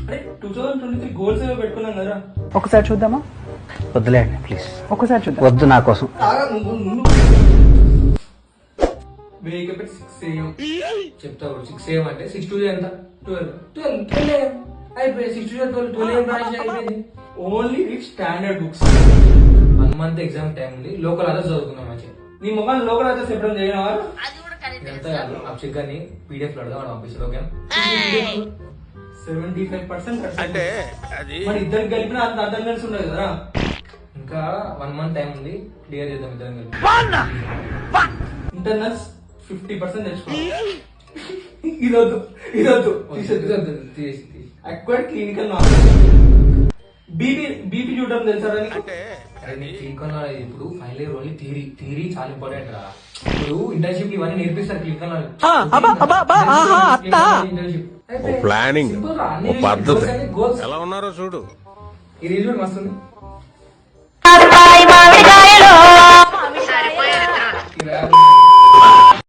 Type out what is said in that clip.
అరే 2023 గోల్స్ ఏవో పెట్టుకున్నాం కదా. ఒకసారి చూద్దామా? వద్దులేండి ప్లీజ్. ఒకసారి చూద్దాం. వద్దు నా కోసం. వేకప్ 6 AM చెప్తా. 6 AM అంటే 6 to ఎంత 12 AM అయిపోయి 6 to 12 AM రాసి అయిపోయింది. Only with standard books. 1 month exam time ఉంది. లోకల్ అదర్స్ చదువుకున్నాం మంచిగా. నీ మొబైల్ లోకల్ అదర్స్ ఎప్పుడైనా చేయనా? ఎంత కాదు అభిషేక్ గారిని పీడిఎఫ్ లో అడగా వాడు పంపిస్తాడు. ఓకే 75% అంటే మరి ఇద్దరికి కలిపిన అంత అటెండెన్స్ ఉండదు కదా. ఇంకా 1 month టైం ఉంది. క్లియర్ చేద్దాం ఇద్దరం కలిపి. ఇంటర్నల్స్ 50% తెచ్చుకోవాలి. ఇదొద్దు అక్వైర్డ్ క్లినికల్ నాలెడ్జ్. బీపీ చూడడం తెలుసా? క్లినికల్ నాలెడ్జ్ ఇప్పుడు ఫైనల్ ఇయర్ ఓన్లీ థియరీ చాలా ఇంపార్టెంట్ రా. ఇప్పుడు ఇంటర్న్షిప్ ఇవన్నీ నేర్పిస్తారు. క్లినికల్ నాలెడ్జ్ ప్లానింగ్ పద్ధతి ఎలా ఉన్నారో చూడు. ఈ రీజన్ మస్తుంది.